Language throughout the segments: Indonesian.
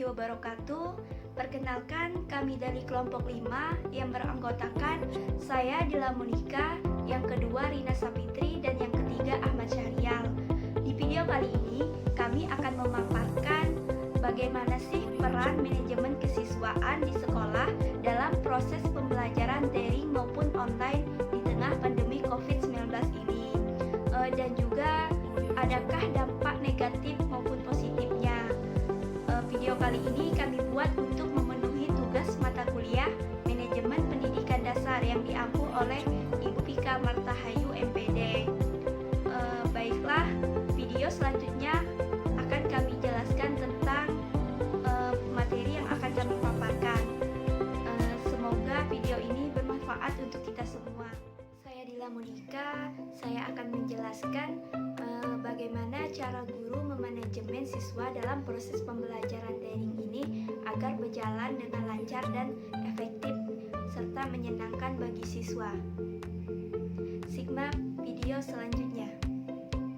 wabarakatuh. Perkenalkan, kami dari kelompok 5 yang beranggotakan saya Dila Monika, yang kedua Rina Sapitri, dan yang ketiga Ahmad Syahrial. Di video kali ini, kami akan memaparkan bagaimana sih peran manajemen kesiswaan di sekolah dalam proses pembelajaran daring maupun online di tengah pandemi COVID-19 ini. Dan juga adakah dampak negatif maupun positifnya. Video kali ini kami buat untuk memenuhi tugas mata kuliah Manajemen Pendidikan Dasar yang diampu oleh Ibu Pika Martahayu MPD. Baiklah, video selanjutnya akan kami jelaskan tentang materi yang akan kami paparkan. Semoga video ini bermanfaat untuk kita semua. Saya Dila Monika, saya akan menjelaskan bagaimana cara guru memanajemen siswa dalam proses pembelajaran daring ini agar berjalan dengan lancar dan efektif serta menyenangkan bagi siswa. Simak video selanjutnya.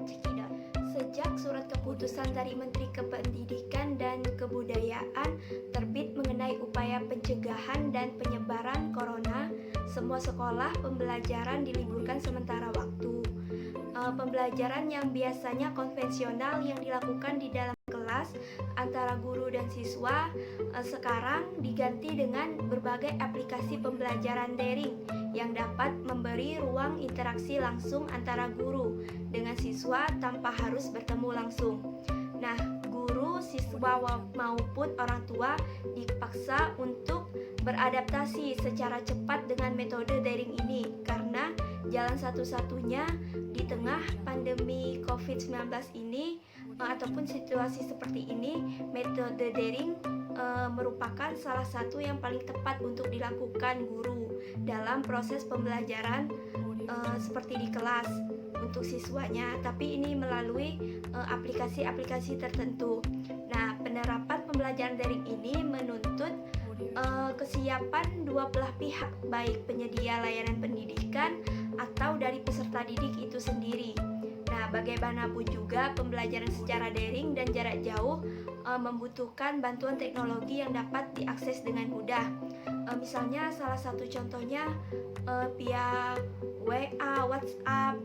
Cekidot. Sejak surat keputusan dari Menteri Pendidikan dan Kebudayaan terbit mengenai upaya pencegahan dan penyebaran corona, semua sekolah pembelajaran diliburkan sementara waktu. Pembelajaran yang biasanya konvensional yang dilakukan di dalam kelas antara guru dan siswa sekarang diganti dengan berbagai aplikasi pembelajaran daring yang dapat memberi ruang interaksi langsung antara guru dengan siswa tanpa harus bertemu langsung. Nah, guru, siswa maupun orang tua dipaksa untuk beradaptasi secara cepat dengan metode daring ini karena jalan satu-satunya di tengah pandemi COVID-19 ini ataupun situasi seperti ini, metode daring merupakan salah satu yang paling tepat untuk dilakukan guru dalam proses pembelajaran seperti di kelas untuk siswanya, tapi ini melalui aplikasi-aplikasi tertentu. Nah, penerapan pembelajaran daring ini menuntut kesiapan dua belah pihak, baik penyedia layanan pendidikan atau dari peserta didik itu sendiri. Nah, bagaimanapun juga pembelajaran secara daring dan jarak jauh membutuhkan bantuan teknologi yang dapat diakses dengan mudah. Misalnya salah satu contohnya via WA, WhatsApp,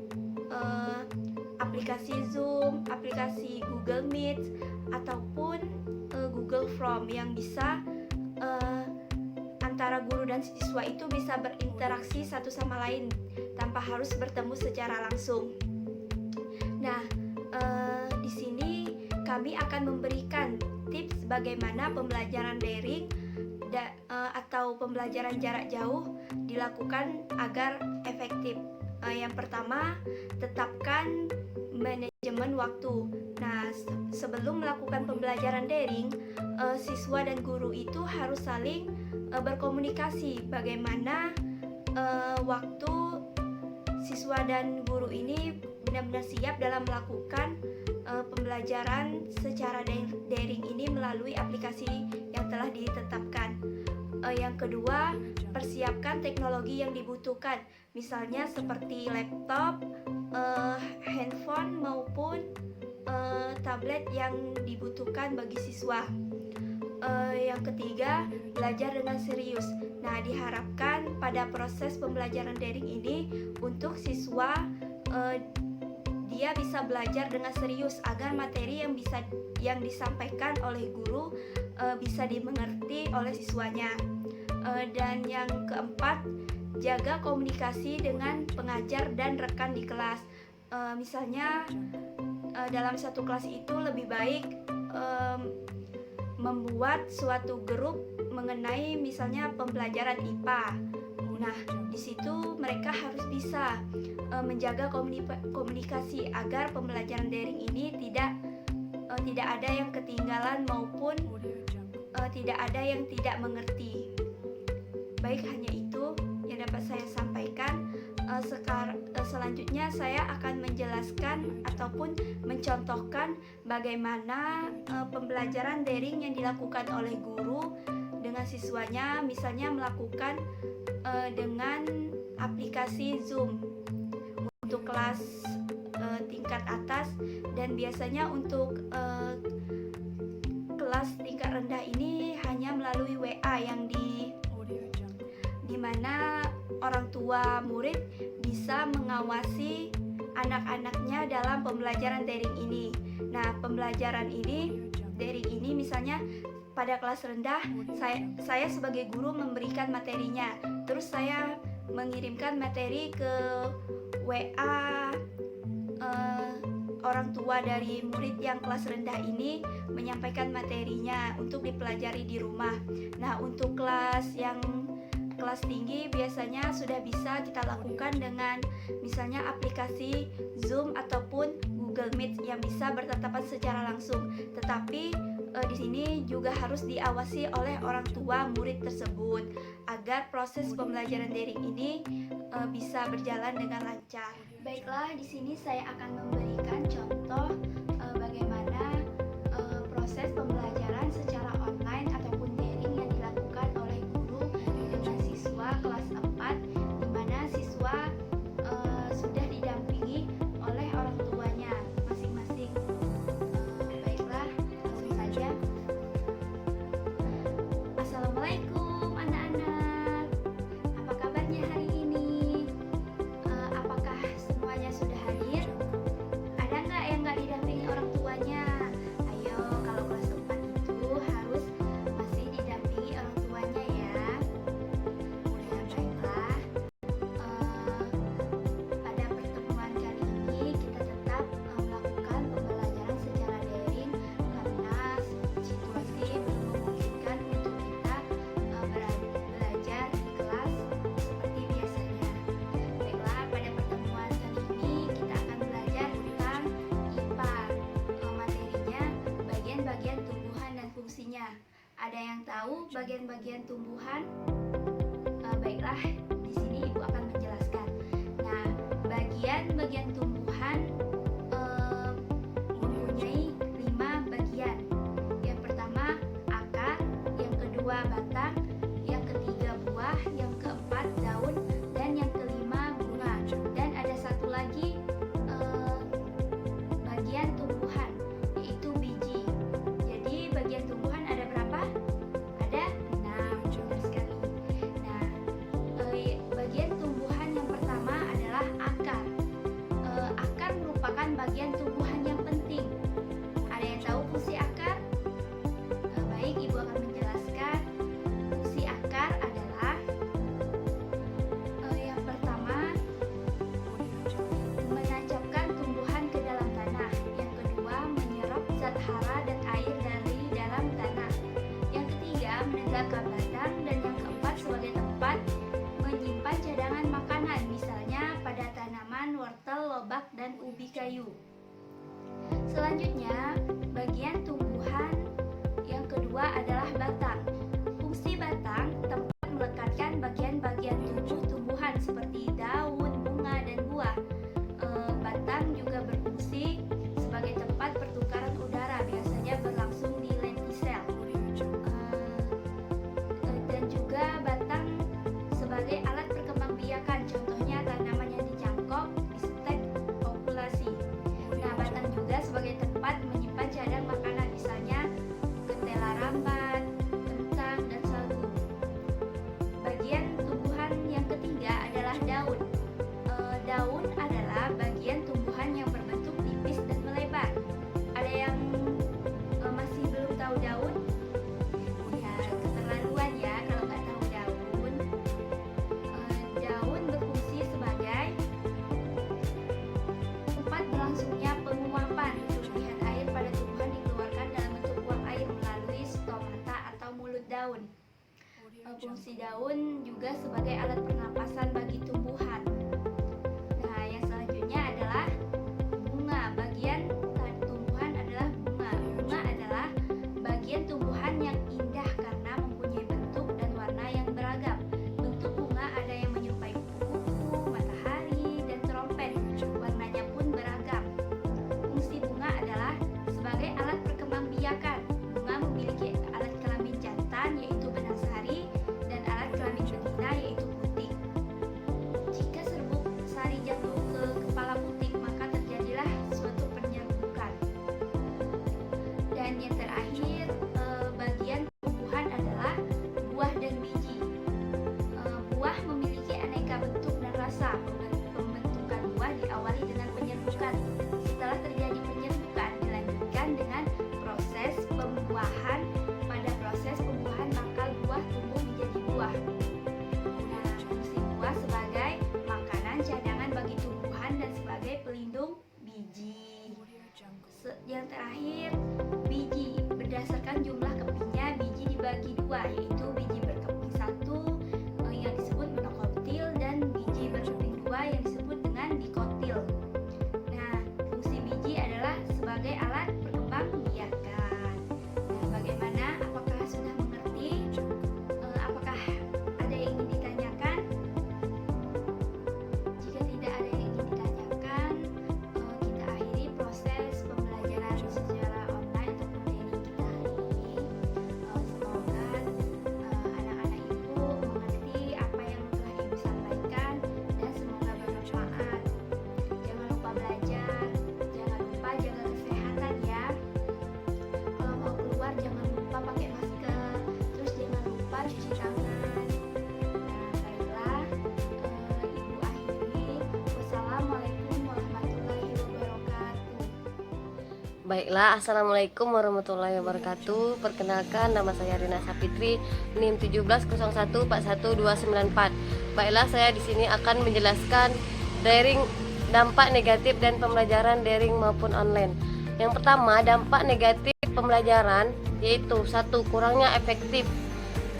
aplikasi Zoom, aplikasi Google Meet, ataupun Google Form yang bisa antara guru dan siswa itu bisa berinteraksi satu sama lain tanpa harus bertemu secara langsung. Nah, di sini kami akan memberikan tips bagaimana pembelajaran daring atau pembelajaran jarak jauh dilakukan agar efektif. Yang pertama, tetapkan manajemen waktu. Nah, sebelum melakukan pembelajaran daring, siswa dan guru itu harus saling berkomunikasi bagaimana waktu siswa dan guru ini benar-benar siap dalam melakukan pembelajaran secara daring ini melalui aplikasi yang telah ditetapkan. Yang kedua, persiapkan teknologi yang dibutuhkan, misalnya seperti laptop, handphone maupun tablet yang dibutuhkan bagi siswa. Yang ketiga, belajar dengan serius. Nah, diharapkan pada proses pembelajaran daring ini untuk siswa dia bisa belajar dengan serius agar materi yang disampaikan oleh guru bisa dimengerti oleh siswanya. Dan yang keempat, jaga komunikasi dengan pengajar dan rekan di kelas. Misalnya dalam satu kelas itu lebih baik membuat suatu grup mengenai misalnya pembelajaran IPA. Nah, di situ mereka harus bisa menjaga komunikasi agar pembelajaran daring ini tidak ada yang ketinggalan maupun tidak ada yang tidak mengerti. Baik, hanya itu yang dapat saya sampaikan. Selanjutnya saya akan menjelaskan ataupun mencontohkan bagaimana pembelajaran daring yang dilakukan oleh guru dengan siswanya, misalnya melakukan dengan aplikasi Zoom untuk kelas tingkat atas, dan biasanya untuk kelas tingkat rendah ini hanya melalui WA yang di mana orang tua murid bisa mengawasi anak-anaknya dalam pembelajaran daring ini. Nah, pembelajaran daring ini misalnya pada kelas rendah saya sebagai guru memberikan materinya, terus saya mengirimkan materi ke WA orang tua dari murid yang kelas rendah ini, menyampaikan materinya untuk dipelajari di rumah. Nah, untuk kelas tinggi biasanya sudah bisa kita lakukan dengan misalnya aplikasi Zoom ataupun Google Meet yang bisa bertatapan secara langsung. Tetapi di sini juga harus diawasi oleh orang tua murid tersebut agar proses pembelajaran daring ini bisa berjalan dengan lancar. Baiklah, di sini saya akan memberikan contoh bagaimana proses pembelajaran secara online ataupun daring yang dilakukan oleh guru dengan siswa kelas 4, di mana siswa sudah didampingi oleh orang tuanya masing-masing. Baiklah, langsung saja. Assalamualaikum anak-anak. Apa kabarnya hari ini? Apakah semuanya sudah hadir? Ada nggak yang nggak didampingi orang tuanya? Ayo, kalau kelas 4 itu harus masih didampingi orang tuanya ya. Baiklah, pada pertemuan kali ini kita tetap melakukan pembelajaran secara daring karena situasi belum memungkinkan untuk kita belajar di kelas seperti biasanya. Baiklah, pada pertemuan kali ini kita akan belajar tentang IPA. Materinya bagian-bagian tumbuhan dan fungsinya. Ada yang tahu bagian-bagian tumbuhan? Baiklah, di sini Ibu akan menjelaskan. Nah, bagian-bagian tumbuhan mempunyai 5 bagian. Yang pertama akar, yang kedua batang, yang ketiga buah, yang keempat daun, dan yang kelima bunga. Dan ada satu lagi bagian tumbuhan, yaitu biji. Jadi bagian tumbuhan ada berapa? Ada 6, benar sekali. Nah, bagian tumbuhan yang pertama adalah akar. Akar merupakan bagian tumbuhan yang penting. Ada yang tahu fungsi akar? Baik, Ibu akan menjelaskan. Fungsi akar adalah yang pertama, menancapkan tumbuhan ke dalam tanah. Yang kedua, menyerap zat hara dan air dari dalam tanah. Yang ketiga, menegakkan batang. Dan yang keempat, sebagai tempat menyimpan cadangan makanan, misalnya pada tanaman wortel, lobak, dan ubi kayu. Selanjutnya, bagian tumbuhan yang kedua adalah batang. Fungsi batang tempat melekatkan bagian-bagian tubuh tumbuhan seperti daun, bunga, dan buah. Batang juga berfungsi sebagai tempat pertukaran udara, biasanya berlangsung di lentisel. Dan juga batang sebagai alat perkembangbiakan, contohnya tanaman yang dicangkok di stek populasi. Nah, batang juga sebagai tempat menyimpan cadang makanan, misalnya ketela rambat, kentang, dan sagu. Bagian tumbuhan yang ketiga adalah daun. Daun adalah bagian tumbuhan yang berbentuk tipis dan melebar. Ada yang masih belum tahu daun? Ya, keterlaluan ya kalau nggak tahu daun. Daun berfungsi sebagai tempat berlangsungnya penguapan. Kelebihan air pada tumbuhan dikeluarkan dalam bentuk uap air melalui stomata atau mulut daun. Fungsi daun juga sebagai alat pernapasan bagi tumbuhan. Nah, yang selanjutnya adalah bunga. Bagian tumbuhan adalah bunga. Bunga adalah bagian tumbuhan yang indah karena mempunyai bentuk dan warna yang beragam. Bentuk bunga ada yang menyerupai kupu-kupu, matahari, dan trompet. Warnanya pun beragam. Fungsi bunga adalah sebagai alat perkembangbiakan. Bunga memiliki alat kelamin jantan yaitu benang sari dan alat kelamin betina yaitu putik. Jika Yang terakhir, biji. Berdasarkan jumlah kepingnya, biji dibagi dua, yaitu biji berkeping satu yang disebut monokoptil dan biji berkeping dua yang disebut dengan dikotil. Nah, fungsi biji adalah sebagai alat berkembang biakan. Nah, bagaimana? Apakah sudah mengerti? Apakah ada yang ingin ditanyakan? Jika tidak ada yang ingin ditanyakan, kita akhiri proses pembelajaran secara online atau daring kita hari ini. Semoga anak-anak ibu mengerti apa yang telah ibu sampaikan dan semoga bermanfaat. Jangan lupa belajar, jangan lupa jaga kesehatan ya. Kalau mau keluar jangan lupa pakai masker, terus jangan lupa cuci tangan. Nah, baiklah, ibu akhiri. Wassalamualaikum warahmatullahi wabarakatuh. Baiklah, Assalamualaikum warahmatullahi wabarakatuh. Perkenalkan, nama saya Rina Sapitri, NIM 170141294. Baiklah, saya di sini akan menjelaskan daring, dampak negatif dan pembelajaran daring maupun online. Yang pertama, dampak negatif pembelajaran yaitu 1. Kurangnya efektif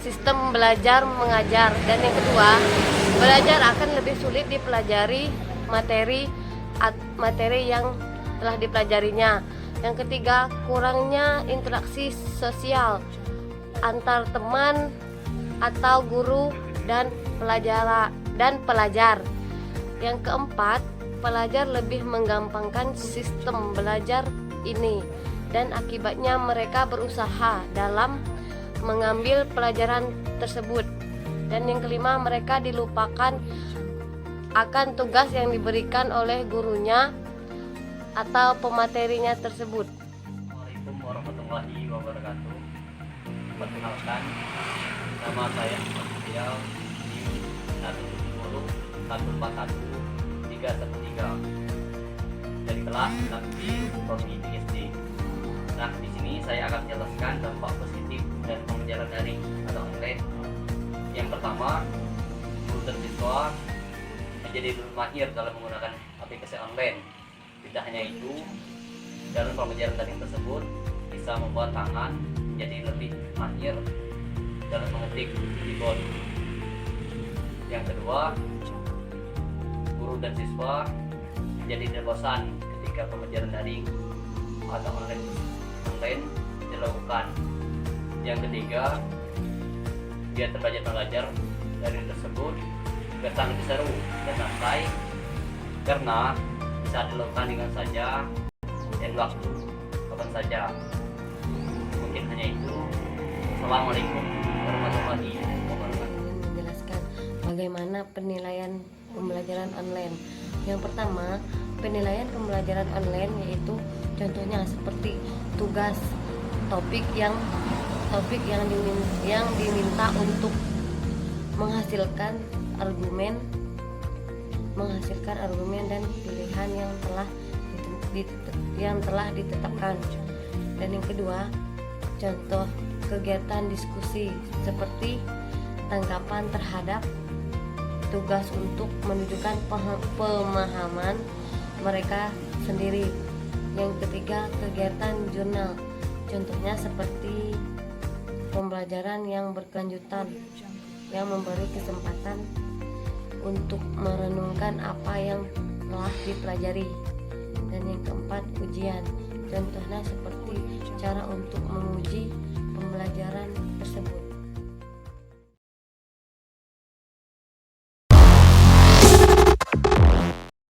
sistem belajar mengajar, dan yang kedua, belajar akan lebih sulit dipelajari materi yang telah dipelajarinya. Yang ketiga, kurangnya interaksi sosial antar teman atau guru dan pelajar. Yang keempat, pelajar lebih menggampangkan sistem belajar ini dan akibatnya mereka berusaha dalam mengambil pelajaran tersebut. Dan yang kelima, mereka dilupakan akan tugas yang diberikan oleh gurunya atau pematerinya tersebut. Assalamualaikum warahmatullahi wabarakatuh. Perkenalkan, nama saya Official NIM 170141313 dari kelas 6B Prodi SD. Nah, di sini saya akan menjelaskan dampak positif dari pembelajaran daring atau online. Yang pertama, guru dan siswa menjadi lebih mahir dalam menggunakan aplikasi online. Tidak hanya itu, dalam pembelajaran daring tersebut bisa membuat tangan menjadi lebih mahir dalam mengetik keyboard. Yang kedua, guru dan siswa menjadi tidak bosan ketika pembelajaran daring atau online dilakukan. Yang ketiga, biar belajar daring tersebut juga sangat seru dan santai karena bisa dilakukan dengan saja dan waktu kapan saja. Mungkin hanya itu. Assalamualaikum warahmatullahi wabarakatuh. Ingin menjelaskan bagaimana penilaian pembelajaran online. Yang pertama, penilaian pembelajaran online yaitu contohnya seperti tugas, topik yang diminta untuk menghasilkan argumen dan pilihan yang telah ditetapkan. Dan yang kedua, contoh kegiatan diskusi seperti tanggapan terhadap tugas untuk menunjukkan pemahaman mereka sendiri. Yang ketiga, kegiatan jurnal, contohnya seperti pembelajaran yang berkelanjutan yang memberi kesempatan untuk merenungkan apa yang telah dipelajari. Dan yang keempat, ujian, contohnya seperti cara untuk menguji pembelajaran tersebut.